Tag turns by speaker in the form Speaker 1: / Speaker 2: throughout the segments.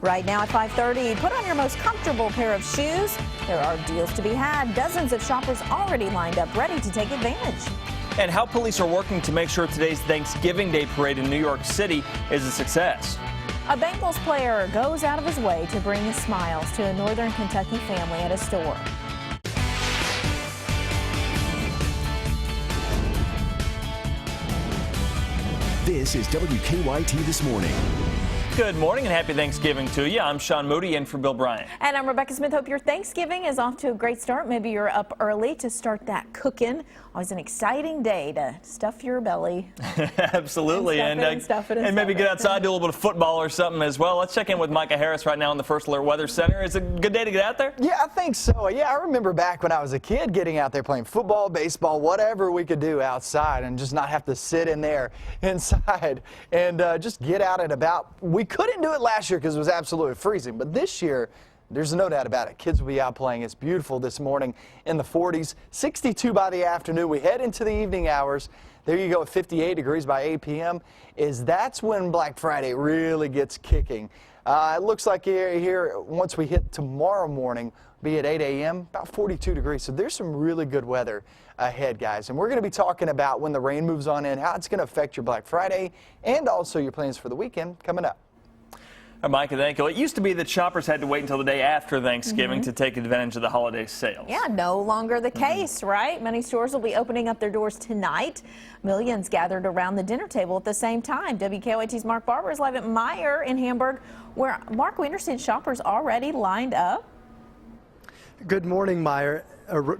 Speaker 1: Right now at 5:30, put on your most comfortable pair of shoes. There are deals to be had. Dozens of shoppers already lined up, ready to take advantage.
Speaker 2: And how police are working to make sure today's Thanksgiving Day parade in New York City is a success.
Speaker 1: A Bengals player goes out of his way to bring smiles to a Northern Kentucky family at a store.
Speaker 3: This is WKYT This Morning.
Speaker 2: Good morning and happy Thanksgiving to you. I'm Sean Moody in for Bill Bryant.
Speaker 1: And I'm Rebecca Smith. Hope your Thanksgiving is off to a great start. Maybe you're up early to start that cooking. Always an exciting day to stuff your belly.
Speaker 2: Absolutely. And maybe get outside, do a little bit of football or something as well. Let's check in with Micah Harris right now in the First Alert Weather Center. Is it a good day to get out there?
Speaker 4: Yeah, I think so. Yeah, I remember back when I was a kid getting out there playing football, baseball, whatever we could do outside and just not have to sit in there inside and just get out and about. We couldn't do it last year because it was absolutely freezing, but this year, there's no doubt about it. Kids will be out playing. It's beautiful this morning in the 40s, 62 by the afternoon. We head into the evening hours. There you go at 58 degrees by 8 p.m. That's when Black Friday really gets kicking. It looks like here once we hit tomorrow morning, be at 8 a.m., about 42 degrees. So there's some really good weather ahead, guys. And we're going to be talking about when the rain moves on in, how it's going to affect your Black Friday and also your plans for the weekend coming up.
Speaker 2: Micah, thank you. It used to be that shoppers had to wait until the day after Thanksgiving to take advantage of the holiday sales.
Speaker 1: Yeah, no longer the case, right? Many stores will be opening up their doors tonight. Millions gathered around the dinner table at the same time. WKYT's Mark Barber is live at Meijer in Hamburg, where, Mark, we understand shoppers already lined up.
Speaker 5: Good morning, Meijer.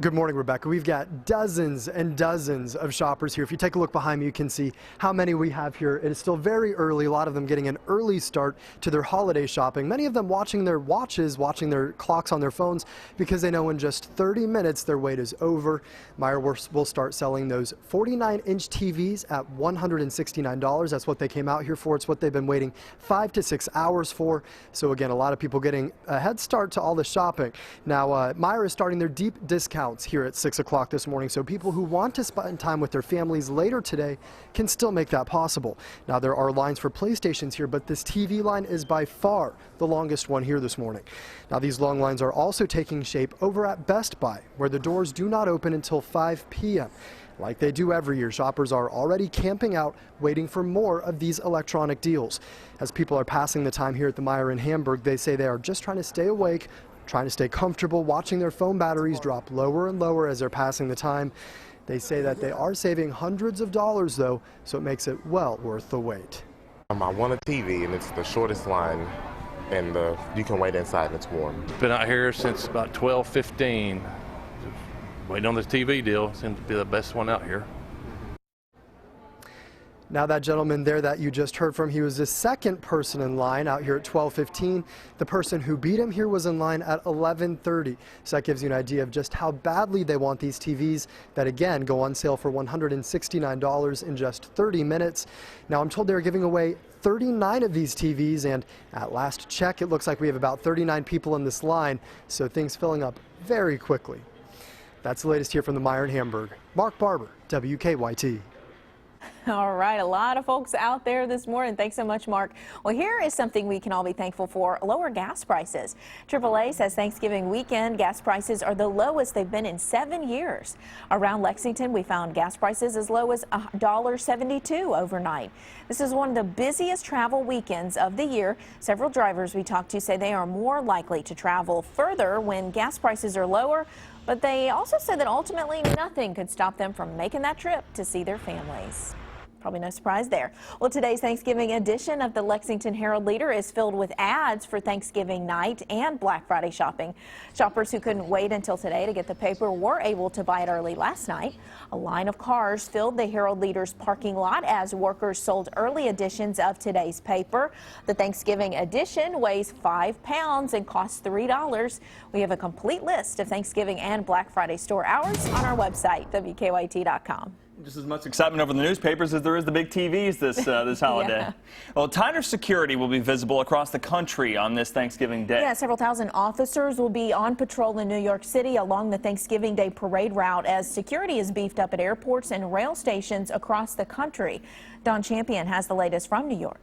Speaker 5: Good morning, Rebecca. We've got dozens and dozens of shoppers here. If you take a look behind me, you can see how many we have here. It is still very early, a lot of them getting an early start to their holiday shopping. Many of them watching their watches, watching their clocks on their phones because they know in just 30 minutes their wait is over. Meijer will start selling those 49-inch TVs at $169. That's what they came out here for. It's what they've been waiting 5 to 6 hours for. So again, a lot of people getting a head start to all the shopping. Now, Meijer is starting their deep discounts here at 6 o'clock this morning, so people who want to spend time with their families later today can still make that possible. Now, there are lines for PlayStations here, but this TV line is by far the longest one here this morning. Now, these long lines are also taking shape over at Best Buy, where the doors do not open until 5 p.m. Like they do every year, shoppers are already camping out, waiting for more of these electronic deals. As people are passing the time here at the Meijer in Hamburg, they say they are just trying to stay awake, trying to stay comfortable, watching their phone batteries drop lower and lower as they're passing the time. They say that they are saving hundreds of dollars, though, so it makes it well worth the wait.
Speaker 6: I want a TV, and it's the shortest line, and you can wait inside and it's warm.
Speaker 7: Been out here since about 12:15, waiting on this TV deal. Seems to be the best one out here.
Speaker 5: Now, that gentleman there that you just heard from, he was the second person in line out here at 12:15. The person who beat him here was in line at 11:30. So that gives you an idea of just how badly they want these TVs that, again, go on sale for $169 in just 30 minutes. Now, I'm told they're giving away 39 of these TVs, and at last check, it looks like we have about 39 people in this line, so things filling up very quickly. That's the latest here from the Meijer in Hamburg. Mark Barber, WKYT.
Speaker 1: All right, a lot of folks out there this morning. Thanks so much, Mark. Well, here is something we can all be thankful for: lower gas prices. AAA says Thanksgiving weekend gas prices are the lowest they've been in 7 years. Around Lexington, we found gas prices as low as $1.72 overnight. This is one of the busiest travel weekends of the year. Several drivers we talked to say they are more likely to travel further when gas prices are lower, but they also said that ultimately nothing could stop them from making that trip to see their families. Probably no surprise there. Well, today's Thanksgiving edition of the Lexington Herald-Leader is filled with ads for Thanksgiving night and Black Friday shopping. Shoppers who couldn't wait until today to get the paper were able to buy it early last night. A line of cars filled the Herald-Leader's parking lot as workers sold early editions of today's paper. The Thanksgiving edition weighs 5 pounds and costs $3. We have a complete list of Thanksgiving and Black Friday store hours on our website, WKYT.com.
Speaker 2: Just as much excitement over the newspapers as there is the big TVs this holiday.
Speaker 1: Yeah.
Speaker 2: Well, tighter security will be visible across the country on this Thanksgiving Day.
Speaker 1: Yeah, several thousand officers will be on patrol in New York City along the Thanksgiving Day parade route as security is beefed up at airports and rail stations across the country. Don Champion has the latest from New York.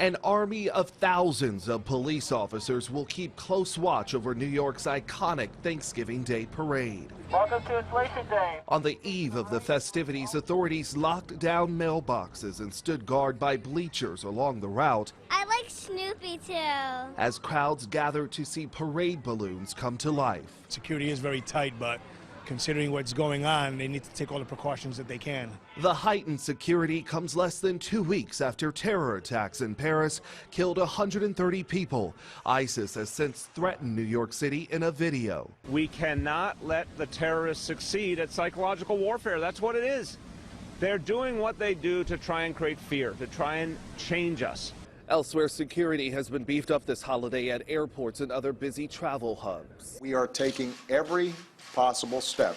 Speaker 8: An army of thousands of police officers will keep close watch over New York's iconic Thanksgiving Day parade.
Speaker 9: Welcome to Inflation Day.
Speaker 8: On the eve of the festivities, authorities locked down mailboxes and stood guard by bleachers along the route.
Speaker 10: I like Snoopy too.
Speaker 8: As crowds gather to see parade balloons come to life.
Speaker 11: Security is very tight, but considering what's going on, they need to take all the precautions that they can.
Speaker 8: The heightened security comes less than 2 weeks after terror attacks in Paris killed 130 people. ISIS has since threatened New York City in a video.
Speaker 12: We cannot let the terrorists succeed at psychological warfare. That's what it is. They're doing what they do to try and create fear, to try and change us.
Speaker 8: Elsewhere, security has been beefed up this holiday at airports and other busy travel hubs.
Speaker 13: We are taking every possible step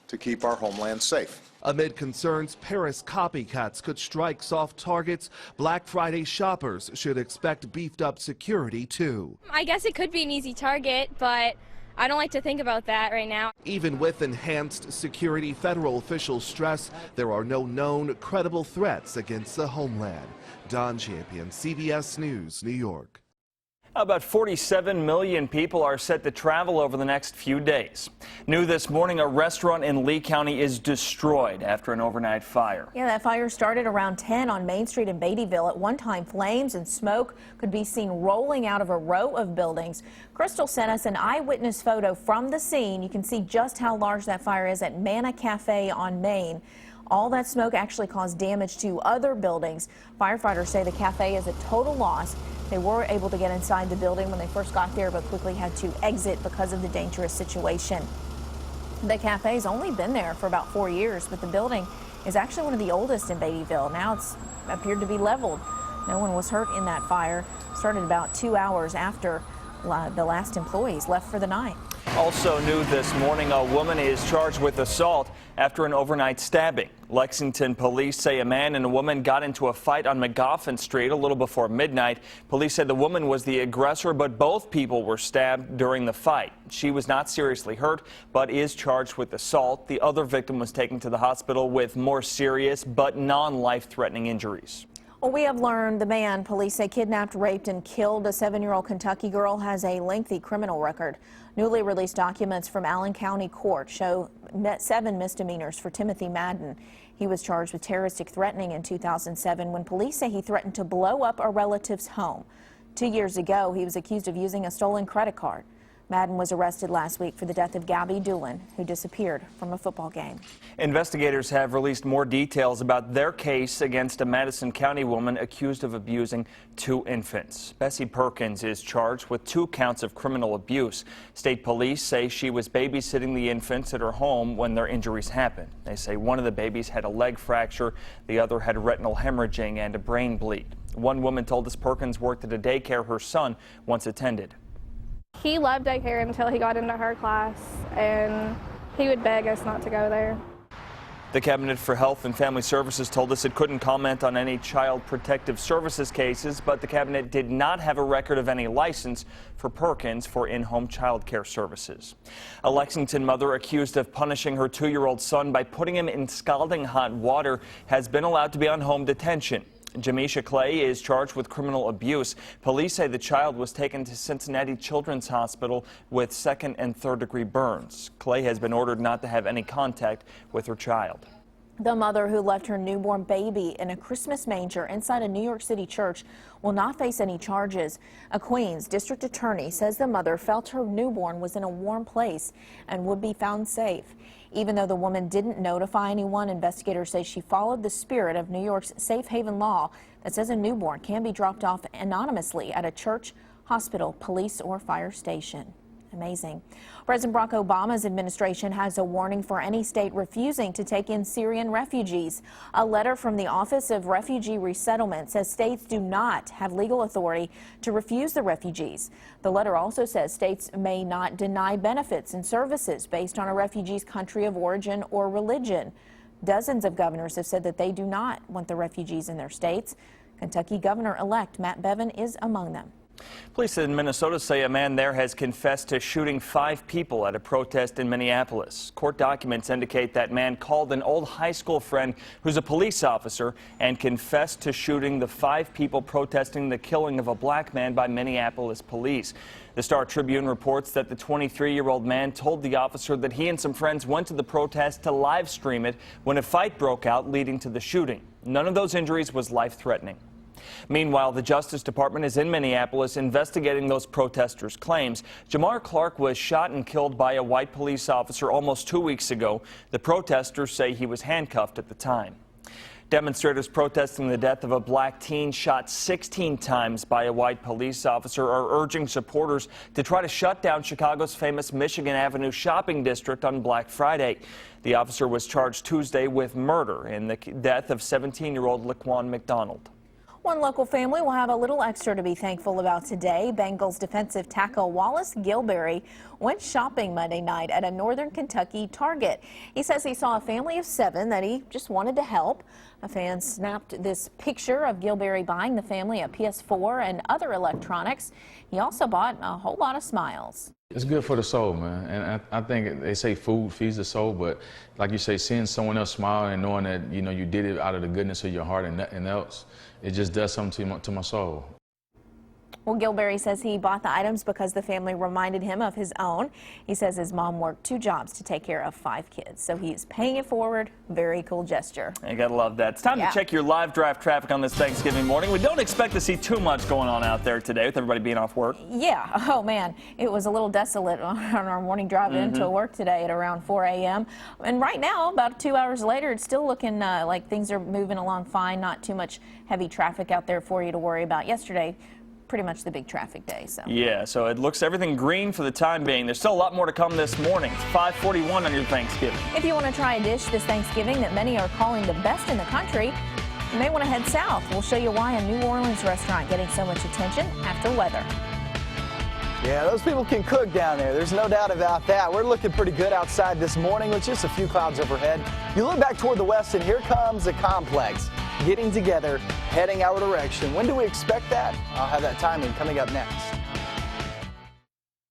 Speaker 13: to keep our homeland safe.
Speaker 8: Amid concerns Paris copycats could strike soft targets, Black Friday shoppers should expect beefed up security too.
Speaker 14: I guess it could be an easy target, but I don't like to think about that right now.
Speaker 8: Even with enhanced security, federal officials stress there are no known credible threats against the homeland. Don Champion, CBS News, New York.
Speaker 2: About 47 million people are set to travel over the next few days. New this morning, a restaurant in Lee County is destroyed after an overnight fire.
Speaker 1: Yeah, that fire started around 10 on Main Street in Beattyville. At one time, flames and smoke could be seen rolling out of a row of buildings. Crystal sent us an eyewitness photo from the scene. You can see just how large that fire is at Manna Cafe on Main. All that smoke actually caused damage to other buildings. Firefighters say the cafe is a total loss. They were able to get inside the building when they first got there, but quickly had to exit because of the dangerous situation. The cafe's only been there for about 4 years, but the building is actually one of the oldest in Beattyville. Now it's appeared to be leveled. No one was hurt in that fire. Started about 2 hours after the last employees left for the night.
Speaker 2: Also new this morning, a woman is charged with assault after an overnight stabbing. Lexington police say a man and a woman got into a fight on McGoffin Street a little before midnight. Police said the woman was the aggressor, but both people were stabbed during the fight. She was not seriously hurt, but is charged with assault. The other victim was taken to the hospital with more serious but non-life-threatening injuries.
Speaker 1: Well, we have learned the man police say kidnapped, raped, and killed a 7-year-old Kentucky girl has a lengthy criminal record. Newly released documents from Allen County Court show 7 misdemeanors for Timothy Madden. He was charged with terroristic threatening in 2007 when police say he threatened to blow up a relative's home. 2 years ago, he was accused of using a stolen credit card. Madden was arrested last week for the death of Gabby Doolin, who disappeared from a football game.
Speaker 2: Investigators have released more details about their case against a Madison County woman accused of abusing 2 infants. Bessie Perkins is charged with 2 counts of criminal abuse. State police say she was babysitting the infants at her home when their injuries happened. They say one of the babies had a leg fracture, the other had retinal hemorrhaging and a brain bleed. One woman told us Perkins worked at a daycare her son once attended.
Speaker 14: He loved daycare until he got into her class, and he would beg us not to go there.
Speaker 2: The Cabinet for Health and Family Services told us it couldn't comment on any Child Protective Services cases, but the Cabinet did not have a record of any license for Perkins for in-home child care services. A Lexington mother accused of punishing her 2-year-old son by putting him in scalding hot water has been allowed to be on home detention. Jamisha Clay is charged with criminal abuse. Police say the child was taken to Cincinnati Children's Hospital with 2nd and 3rd degree burns. Clay has been ordered not to have any contact with her child.
Speaker 1: The mother who left her newborn baby in a Christmas manger inside a New York City church will not face any charges. A Queens district attorney says the mother felt her newborn was in a warm place and would be found safe. Even though the woman didn't notify anyone, investigators say she followed the spirit of New York's safe haven law that says a newborn can be dropped off anonymously at a church, hospital, police, or fire station. Amazing. President Barack Obama's administration has a warning for any state refusing to take in Syrian refugees. A letter from the Office of Refugee Resettlement says states do not have legal authority to refuse the refugees. The letter also says states may not deny benefits and services based on a refugee's country of origin or religion. Dozens of governors have said that they do not want the refugees in their states. Kentucky Governor-elect Matt Bevin is among them.
Speaker 2: Police in Minnesota say a man there has confessed to shooting 5 people at a protest in Minneapolis. Court documents indicate that man called an old high school friend who's a police officer and confessed to shooting the 5 people protesting the killing of a black man by Minneapolis police. The Star Tribune reports that the 23-year-old man told the officer that he and some friends went to the protest to live stream it when a fight broke out, leading to the shooting. None of those injuries was life-threatening. Meanwhile, the Justice Department is in Minneapolis investigating those protesters' claims. Jamar Clark was shot and killed by a white police officer almost 2 weeks ago. The protesters say he was handcuffed at the time. Demonstrators protesting the death of a black teen shot 16 times by a white police officer are urging supporters to try to shut down Chicago's famous Michigan Avenue shopping district on Black Friday. The officer was charged Tuesday with murder in the death of 17-year-old Laquan McDonald.
Speaker 1: One local family will have a little extra to be thankful about today. Bengals defensive tackle Wallace Gilberry went shopping Monday night at a Northern Kentucky Target. He says he saw a family of 7 that he just wanted to help. A fan snapped this picture of Gilberry buying the family a PS4 and other electronics. He also bought a whole lot of smiles.
Speaker 15: It's good for the soul, man, and I think they say food feeds the soul, but like you say, seeing someone else smile and knowing that, you know, you did it out of the goodness of your heart and nothing else, it just does something to my soul.
Speaker 1: Well, Gilberry says he bought the items because the family reminded him of his own. He says his mom worked 2 jobs to take care of 5 kids, so he's paying it forward. Very cool gesture.
Speaker 2: You gotta love that. It's time to check your live drive traffic on this Thanksgiving morning. We don't expect to see too much going on out there today with everybody being off work.
Speaker 1: Yeah. Oh, man. It was a little desolate on our morning drive into work today at around 4 a.m. And right now, about 2 hours later, it's still looking like things are moving along fine. Not too much heavy traffic out there for you to worry about. Yesterday, pretty much the big traffic day. So
Speaker 2: yeah, so it looks everything green for the time being. There's still a lot more to come this morning. It's 5:41 on your Thanksgiving.
Speaker 1: If you want to try a dish this Thanksgiving that many are calling the best in the country, you may want to head south. We'll show you why a New Orleans restaurant getting so much attention after weather.
Speaker 4: Yeah, those people can cook down there. There's no doubt about that. We're looking pretty good outside this morning with just a few clouds overhead. You look back toward the west and here comes a complex getting together, heading our direction. When do we expect that? I'll have that timing coming up next.